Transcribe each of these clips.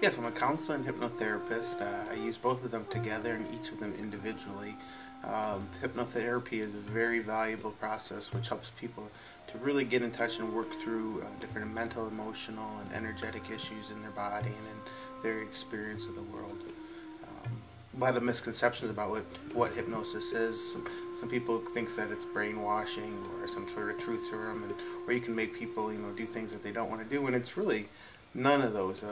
Yes, I'm a counselor and hypnotherapist. I use both of them together and each of them individually. Hypnotherapy is a very valuable process which helps people to really get in touch and work through different mental, emotional, and energetic issues in their body and in their experience of the world. A lot of misconceptions about what hypnosis is. Some people think that it's brainwashing or some sort of truth serum, or you can make people do things that they don't want to do, and it's really none of those.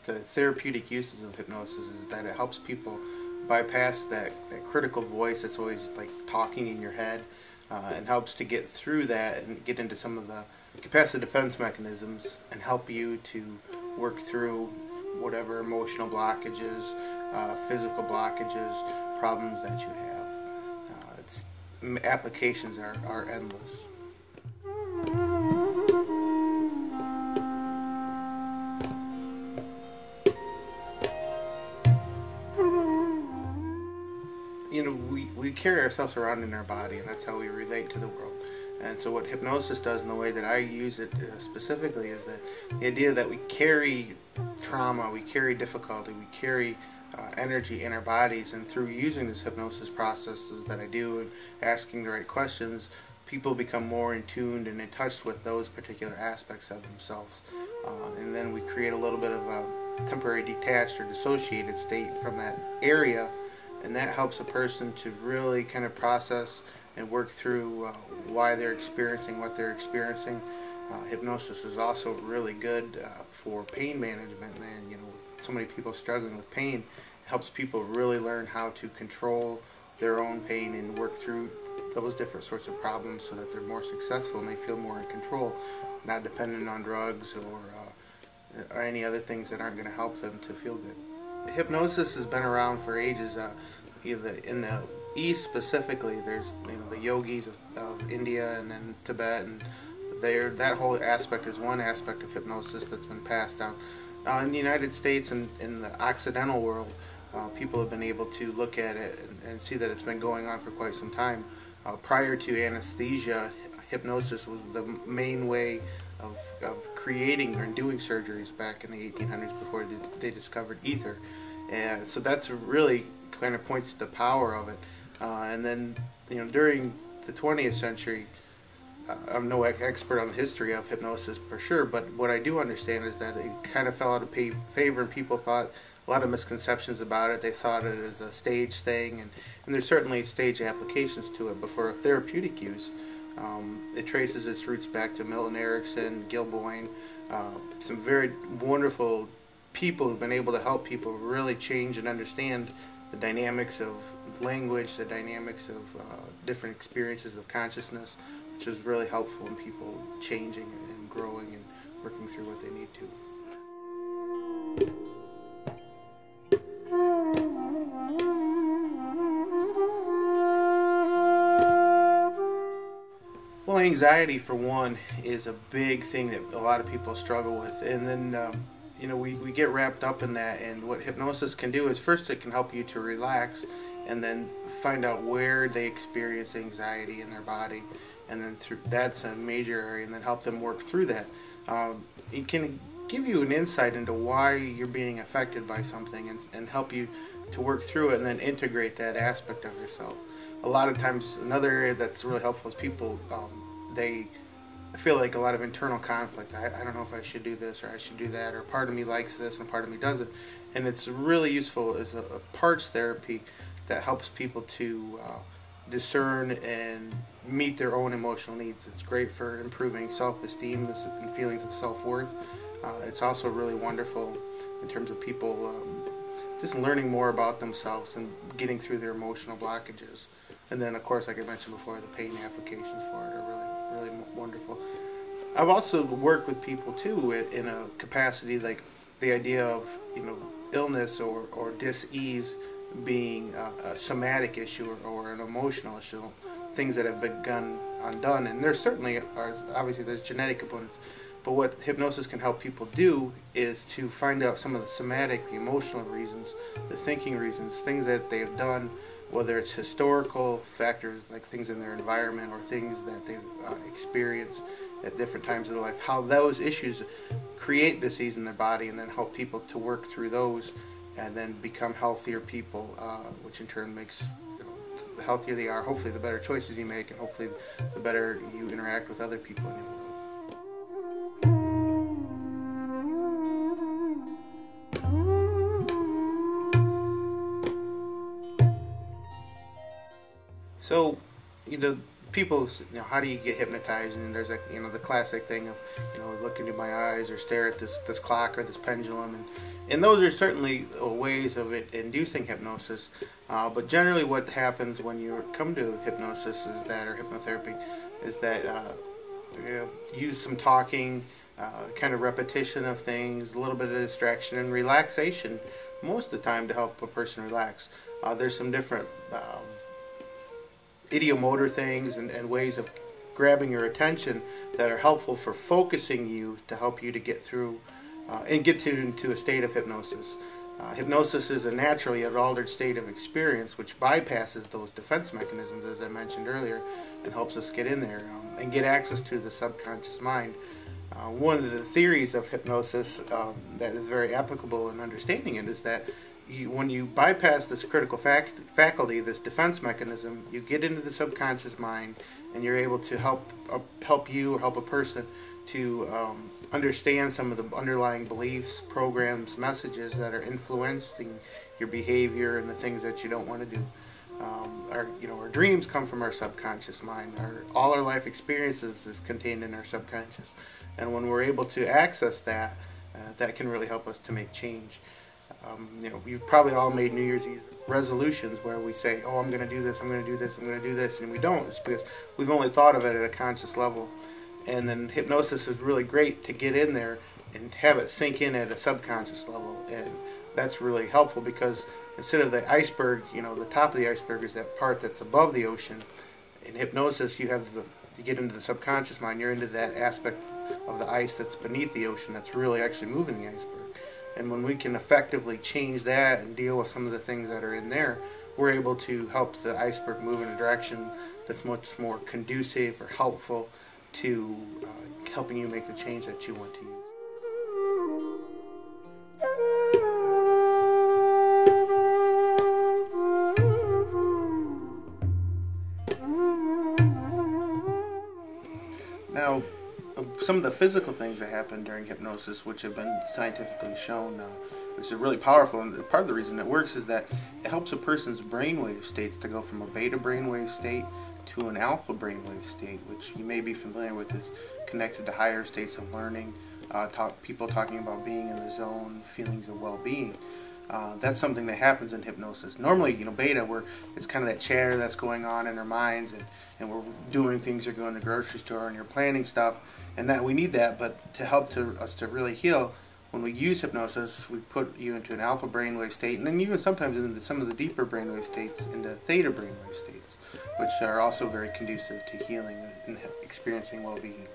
The therapeutic uses of hypnosis is that it helps people bypass that critical voice that's always like talking in your head, and helps to get through that and get into some of the capacity defense mechanisms and help you to work through whatever emotional blockages, physical blockages, problems that you have. Applications are endless. We carry ourselves around in our body, and that's how we relate to the world. And so what hypnosis does, in the way that I use it specifically, is that the idea that we carry trauma, we carry difficulty, we carry energy in our bodies, and through using this hypnosis processes that I do and asking the right questions, people become more in tuned and in touch with those particular aspects of themselves. And then we create a little bit of a temporary detached or dissociated state from that area, and that helps a person to really kind of process and work through why they're experiencing what they're experiencing. Hypnosis is also really good for pain management, and so many people struggling with pain. It helps people really learn how to control their own pain and work through those different sorts of problems so that they're more successful and they feel more in control, not dependent on drugs or any other things that aren't going to help them to feel good. Hypnosis has been around for ages. In the East specifically, there's the yogis of India and then Tibet, and that whole aspect is one aspect of hypnosis that's been passed down. In the United States and in the Occidental world, people have been able to look at it and see that it's been going on for quite some time. Prior to anesthesia, hypnosis was the main way of creating and doing surgeries back in the 1800s before they discovered ether. And so that's really kind of points to the power of it. And then during the 20th century, I'm no expert on the history of hypnosis for sure, but what I do understand is that it kind of fell out of favor, and people thought a lot of misconceptions about it. They thought it as a stage thing, and there's certainly stage applications to it, but for a therapeutic use, it traces its roots back to Milton Erickson, Gil Boyne, some very wonderful people who've been able to help people really change and understand the dynamics of language, the dynamics of different experiences of consciousness, which is really helpful in people changing and growing and working through what they need to. Well, anxiety, for one, is a big thing that a lot of people struggle with, and then we get wrapped up in that, and what hypnosis can do is first it can help you to relax and then find out where they experience anxiety in their body, and then that's a major area, and then help them work through that. It can give you an insight into why you're being affected by something and help you to work through it and then integrate that aspect of yourself. A lot of times another area that's really helpful is people, they feel like a lot of internal conflict. I don't know if I should do this or I should do that, or part of me likes this and part of me doesn't. And it's really useful as a parts therapy that helps people to discern and meet their own emotional needs. It's great for improving self-esteem and feelings of self-worth. It's also really wonderful in terms of people just learning more about themselves and getting through their emotional blockages. And then, of course, like I mentioned before, the pain applications for it are really wonderful. I've also worked with people too in a capacity like the idea of illness or dis-ease being a somatic issue or an emotional issue, things that have been undone. And there certainly are, obviously there's genetic components, but what hypnosis can help people do is to find out some of the somatic, the emotional reasons, the thinking reasons, things that they've done, whether it's historical factors like things in their environment or things that they've experienced at different times of their life, how those issues create disease in their body, and then help people to work through those and then become healthier people, which in turn makes, the healthier they are, hopefully the better choices you make, and hopefully the better you interact with other people in your world. So, people, how do you get hypnotized? And there's the classic thing of, look into my eyes or stare at this clock or this pendulum, and those are certainly ways of inducing hypnosis. But generally, what happens when you come to hypnosis or hypnotherapy, is that use some talking, kind of repetition of things, a little bit of distraction, and relaxation most of the time to help a person relax. There's some different idiomotor things and ways of grabbing your attention that are helpful for focusing you to help you to get through and get into a state of hypnosis. Hypnosis is a naturally yet altered state of experience which bypasses those defense mechanisms, as I mentioned earlier, and helps us get in there and get access to the subconscious mind. One of the theories of hypnosis that is very applicable in understanding it is that when you bypass this critical faculty, this defense mechanism, you get into the subconscious mind, and you're able to help you or help a person to understand some of the underlying beliefs, programs, messages that are influencing your behavior and the things that you don't want to do. Our dreams come from our subconscious mind. All our life experiences is contained in our subconscious, and when we're able to access that, that can really help us to make change. You've probably all made New Year's Eve resolutions where we say, oh, I'm going to do this, I'm going to do this, I'm going to do this, and we don't. It's because we've only thought of it at a conscious level. And then hypnosis is really great to get in there and have it sink in at a subconscious level. And that's really helpful because instead of the iceberg, the top of the iceberg is that part that's above the ocean. In hypnosis, you have to get into the subconscious mind, you're into that aspect of the ice that's beneath the ocean that's really actually moving the iceberg. And when we can effectively change that and deal with some of the things that are in there, we're able to help the iceberg move in a direction that's much more conducive or helpful to helping you make the change that you want to use. Now, some of the physical things that happen during hypnosis, which have been scientifically shown, which are really powerful, and part of the reason it works is that it helps a person's brainwave states to go from a beta brainwave state to an alpha brainwave state, which you may be familiar with is connected to higher states of learning, people talking about being in the zone, feelings of well-being. That's something that happens in hypnosis. Normally, beta, where it's kind of that chatter that's going on in our minds, and we're doing things, you're going to the grocery store and you're planning stuff, and that we need that, but to help us to really heal, when we use hypnosis, we put you into an alpha brainwave state, and then even sometimes into some of the deeper brainwave states, into theta brainwave states, which are also very conducive to healing and experiencing well-being.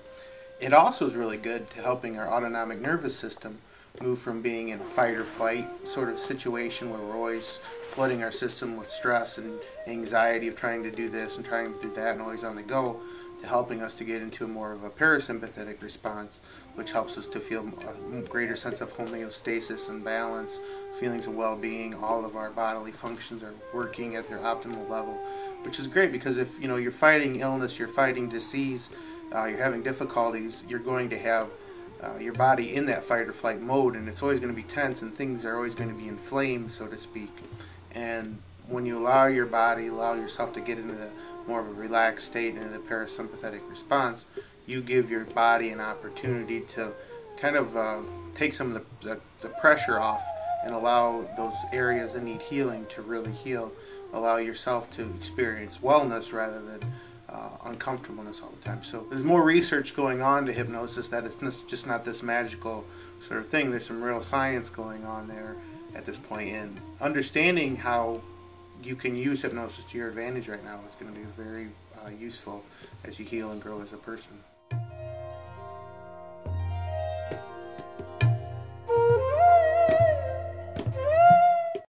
It also is really good to helping our autonomic nervous system move from being in a fight or flight sort of situation where we're always flooding our system with stress and anxiety of trying to do this and trying to do that and always on the go, to helping us to get into more of a parasympathetic response, which helps us to feel a greater sense of homeostasis and balance, feelings of well-being. All of our bodily functions are working at their optimal level, which is great because if you're fighting illness, you're fighting disease, you're having difficulties, you're going to have your body in that fight or flight mode, and it's always going to be tense and things are always going to be inflamed, so to speak. And when you allow your body, allow yourself to get into more of a relaxed state and the parasympathetic response, you give your body an opportunity to kind of take some of the pressure off and allow those areas that need healing to really heal. Allow yourself to experience wellness rather than uncomfortableness all the time. So there's more research going on to hypnosis, that it's just not this magical sort of thing. There's some real science going on there at this point, and understanding how you can use hypnosis to your advantage right now is going to be very useful as you heal and grow as a person.